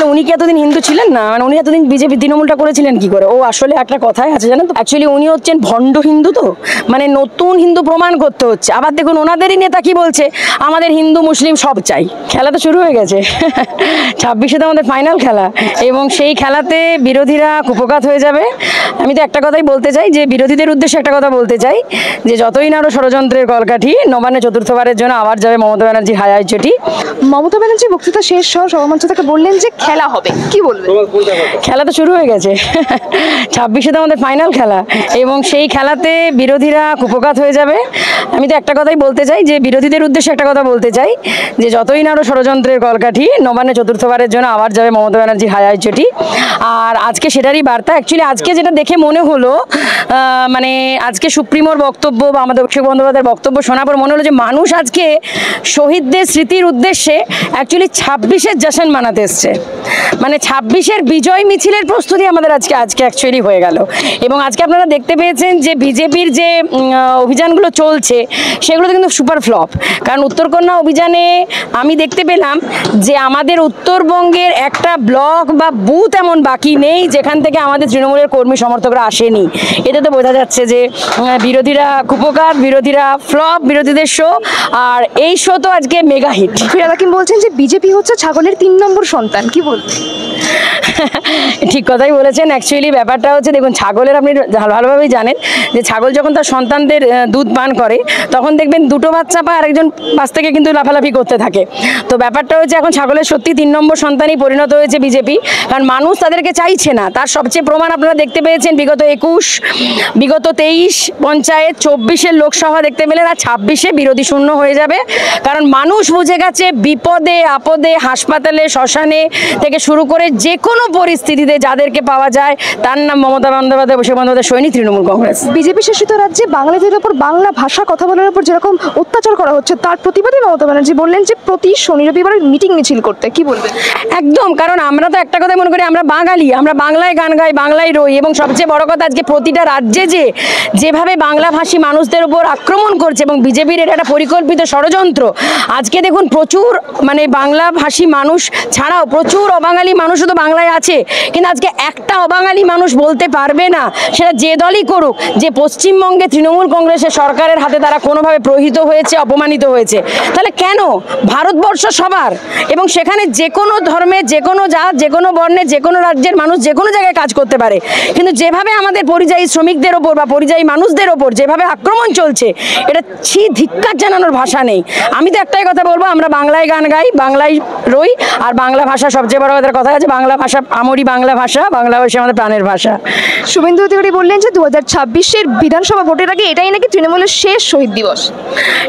তাহলে উনি কি এতদিন হিন্দু ছিলেন না? মানে উনি এতদিন বিজেপি তৃণমূলটা করেছিলেন কি করে? ও আসলে একটা কথাই আছে জানেন তো, অ্যাকচুয়ালি উনি হচ্ছেন ভণ্ড হিন্দু, তো মানে নতুন হিন্দু প্রমাণ করতে হচ্ছে। আবার দেখুন ওনাদেরই নেতা কি বলছে, আমাদের হিন্দু মুসলিম সব চাই। খেলা তো শুরু হয়ে গেছে 26-এ তো আমাদের ফাইনাল খেলা, এবং সেই খেলাতে বিরোধীরা কুপকাত হয়ে যাবে। আমি তো একটা কথাই বলতে চাই, যে বিরোধীদের উদ্দেশ্যে একটা কথা বলতে চাই, যে যতই না আরও ষড়যন্ত্রের কলকাঠি, নবান্নে চতুর্থবারের জন্য আবার যাবে মমতা ব্যানার্জির হায়ার চটি। মমতা ব্যানার্জি বক্তৃতা শেষ সহ সভামঞ্চ থেকে বললেন যে খেলা হবে, কি বলবেন? খেলা তো শুরু হয়ে গেছে 26-এ তো আমাদের ফাইনাল খেলা, এবং সেই খেলাতে বিরোধীরা কুপকাত হয়ে যাবে। আমি তো একটা কথাই বলতে চাই, যে বিরোধীদের উদ্দেশ্যে একটা কথা বলতে চাই, যে যতই না আরও ষড়যন্ত্রের কলকাঠি, নবান্নে চতুর্থবারের জন্য আবার যাবে মমতা ব্যানার্জির হায়ার চটি। আর আজকে সেটারই বার্তা। অ্যাকচুয়ালি আজকে যেটা দেখে মনে হলো, মানে আজকে সুপ্রিমোর বক্তব্য বা আমাদের অভিষেক বন্দ্যোপাধ্যায়ের বক্তব্য শোনার পর মনে হলো যে মানুষ আজকে শহীদদের স্মৃতির উদ্দেশ্যে অ্যাকচুয়ালি 26-এর জশ্ন মানাতে এসছে। মানে 26-এর বিজয় মিছিলের প্রস্তুতি আমাদের আজকে অ্যাকচুয়ালি হয়ে গেল। এবং আজকে আপনারা দেখতে পেয়েছেন যে বিজেপির যে অভিযানগুলো চলছে, সেগুলো কিন্তু সুপার ফ্লপ। কারণ উত্তরকন্যা অভিযানে আমি দেখতে পেলাম যে আমাদের উত্তরবঙ্গের একটা ব্লক বা বুথ এমন বাকি নেই যেখান থেকে আমাদের তৃণমূলের কর্মী সমর্থকরা আসেনি। এতে তো বোঝা যাচ্ছে যে বিরোধীরা কুপকাত, বিরোধীরা ফ্লপ, বিরোধীদের শো। আর এই শো তো আজকে মেগা হিট। ফিরহাদ হাকিম বলছেন যে বিজেপি হচ্ছে ছাগলের 3 নম্বর সন্তান, কি বলবেন? ঠিক কথাই বলেছেন। অ্যাকচুয়ালি ব্যাপারটা হচ্ছে, দেখুন ছাগলের আপনি ভালোভাবেই জানেন যে ছাগল যখন তার সন্তানদের দুধ পান করে, তখন দেখবেন দুটো বাচ্চা পায়, আরেকজন পাশ থেকে কিন্তু লাফালাফি করতে থাকে। তো ব্যাপারটা হচ্ছে এখন ছাগলের সত্যি 3 নম্বর সন্তানই পরিণত হয়েছে বিজেপি, কারণ মানুষ তাদেরকে চাইছে না। তার সবচেয়ে প্রমাণ আপনারা দেখতে পেয়েছেন বিগত 21, বিগত 23 পঞ্চায়েত, 24-এর লোকসভা দেখতে পেলেন, আর 26-এ বিরোধী শূন্য হয়ে যাবে। কারণ মানুষ বুঝে গেছে বিপদে আপদে, হাসপাতালে, শ্মশানে থেকে শুরু করে যে কোনো পরিস্থিতিতে যাদেরকে পাওয়া যায় তার নাম মমতা বন্দ্যোপাধ্যায়, অভিষেক বন্দ্যোপাধ্যায়, সৈনিক তৃণমূল কংগ্রেস। বিজেপি শাসিত রাজ্যে বাঙালিদের উপর বাংলা ভাষা কথা বলার উপর যেরকম অত্যাচার করা হচ্ছে, তার প্রতিবাদে মমতা ব্যানার্জি বললেন যে প্রতি শনি রবিবার মিটিং মিছিল করতে, কি বলবেন? একদম, কারণ আমরা তো একটা কথা মনে করি, আমরা বাঙালি, আমরা বাংলায় গান গাই, বাংলায় রই। এবং সবচেয়ে বড় কথা, আজকে প্রতিটা রাজ্যে যেভাবে বাংলাভাষী মানুষদের উপর আক্রমণ করছে, এবং বিজেপির এটা একটা পরিকল্পিত ষড়যন্ত্র। আজকে দেখুন প্রচুর মানে বাংলাভাষী মানুষ ছাড়াও প্রচুর অবাঙালি মানুষও তো বাংলায় আছে, কিন্তু আজকে একটা অবাঙালি মানুষ বলতে পারবে না, সেটা যে দলই করুক, যে পশ্চিমবঙ্গে তৃণমূল কংগ্রেসের সরকারের হাতে তারা কোনোভাবে প্রহিত হয়েছে, অপমানিত হয়েছে। তাহলে কেন? ভারতবর্ষ সবার, এবং সেখানে যে কোনো ধর্মের, যে কোনো জাত, যে কোনো বর্ণের, যে কোনো রাজ্যের মানুষ যে কোনো জায়গায় কাজ করতে পারে। কিন্তু যেভাবে আমাদের পরিযায়ী শ্রমিকদের ওপর বা পরিযায়ী মানুষদের ওপর যেভাবে আক্রমণ চলছে, এটা ধিক্কার জানানোর ভাষা নেই। আমি তো একটাই কথা বলবো, আমরা বাংলায় গান গাই, বাংলায় রই, আর বাংলা ভাষা সবচেয়ে বড় কথা আছে, বাংলা ভাষা আমরি, বাংলা ভাষা, বাংলা ভাষা আমাদের প্রাণের ভাষা। শুভেন্দু অধিকারী বললেন যে 2026-এর বিধানসভা ভোটের আগে এটাই নাকি তৃণমূলের শেষ শহীদ দিবস।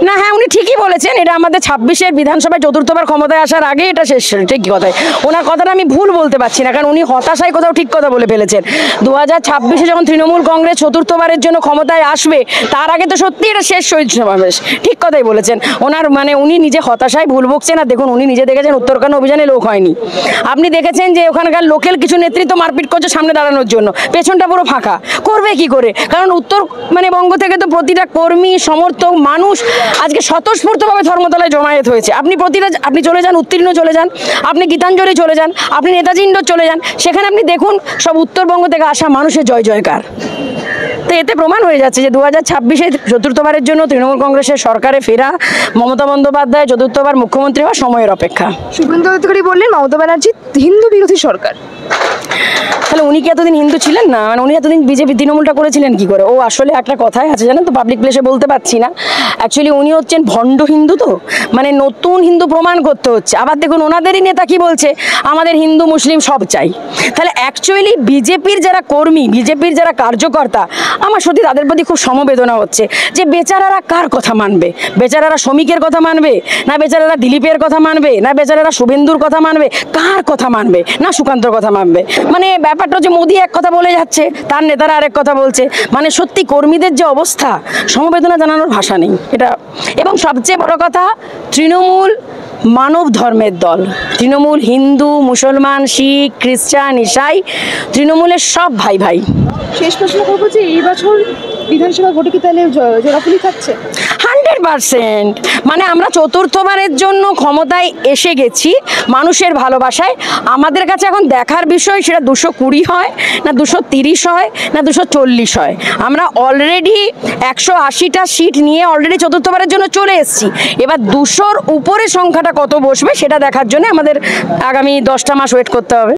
না, হ্যাঁ, উনি ঠিকই বলেছেন, এটা আমাদের 26-এর বিধানসভায় চতুর্থবার ক্ষমতায় আসার আগে এটা শেষ। ঠিকই কথাই, ওনার কথাটা আমি ভুল বলতে পারছি না, কারণ উনি হতাশায় কোথাও ঠিক কথা বলে ফেলেছেন। 2026-এ যখন তৃণমূল কংগ্রেস চতুর্থবারের জন্য ক্ষমতায় আসবে, তার আগে তো সত্যি এটা শেষ শহীদ সমাবেশ। ঠিক কথাই বলেছেন। ওনার মানে উনি নিজে হতাশায় ভুল বকছেন। আর দেখুন উনি নিজে দেখেছেন উত্তরকন্যা অভিযানে লোক হয়নি। আপনি দেখেছেন যে ওখানকার লোকাল কিছু নেতৃত্ব মারপিট করছে সামনে দাঁড়ানোর জন্য, পেছনটা পুরো ফাঁকা। করবে কি করে? কারণ উত্তর মানে বঙ্গ থেকে তো প্রতিটা কর্মী, সমর্থক, মানুষ আজকে স্বতঃস্ফূর্তভাবে ধর্মতলায় জমায়েত হয়েছে। আপনি চলে যান, উত্তীর্ণ চলে যান, আপনি গীতাঞ্জলি চলে যান, আপনি নেতাজি ইন্ডোর চলে যান, সেখানে আপনি দেখুন সব উত্তরবঙ্গ থেকে আসা মানুষের জয় জয়কার। তো এতে প্রমাণ হয়ে যাচ্ছে যে 2026-এ চতুর্থবারের জন্য তৃণমূল কংগ্রেসের সরকারে ফেরা, মমতা বন্দ্যোপাধ্যায় চতুর্থবার মুখ্যমন্ত্রী হওয়ার সময়ের অপেক্ষা। শুভেন্দু অধিকারী বললেন মমতা ব্যানার্জি হিন্দু বিরোধী সরকার। তাহলে উনি কি এতদিন হিন্দু ছিলেন না? মানে উনি এতদিন বিজেপি তৃণমূলটা করেছিলেন কি করে? ও আসলে একটা কথাই আছে জানেন তো, পাবলিক প্লেসে বলতে পারছি না। অ্যাকচুয়ালি উনি হচ্ছেন ভণ্ড হিন্দু, তো মানে নতুন হিন্দু প্রমাণ করতে হচ্ছে। আবার দেখুন ওনাদেরই নেতা কি বলছে, আমাদের হিন্দু মুসলিম সব চাই। তাহলে অ্যাকচুয়ালি বিজেপির যারা কর্মী, বিজেপির যারা কার্যকর্তা, আমার সত্যি তাদের প্রতি খুব সমবেদনা হচ্ছে যে বেচারারা কার কথা মানবে? বেচারারা শ্রমিকের কথা মানবে, না বেচারারা দিলীপের কথা মানবে, না বেচারারা শুভেন্দুর কথা মানবে? কার কথা মানবে? না সুকান্তর কথা মানবে? মানে ব্যাপারটা হচ্ছে মোদি এক কথা বলে যাচ্ছে, তার নেতারা আরেক কথা বলছে। মানে সত্যি কর্মীদের যে অবস্থা, সমবেদনা জানানোর ভাষা নেই এটা। এবং সবচেয়ে বড় কথা, তৃণমূল মানব ধর্মের দল। তৃণমূল হিন্দু, মুসলমান, শিখ, খ্রিস্টান, ইসাই, তৃণমূলের সব ভাই ভাই। শেষ প্রশ্ন করবো যে এই বছর বিধানসভা ভোটে কি তাহলে জোড়াফুলি থাকছে? 100%। মানে আমরা চতুর্থবারের জন্য ক্ষমতায় এসে গেছি মানুষের ভালোবাসায়। আমাদের কাছে এখন দেখার বিষয় সেটা 220 হয় না 230 হয় না 240 হয়। আমরা অলরেডি 180টা সিট নিয়ে অলরেডি চতুর্থবারের জন্য চলে এসেছি। এবার 200-র উপরে সংখ্যাটা কত বসবে সেটা দেখার জন্য আমাদের আগামী 10টা মাস ওয়েট করতে হবে।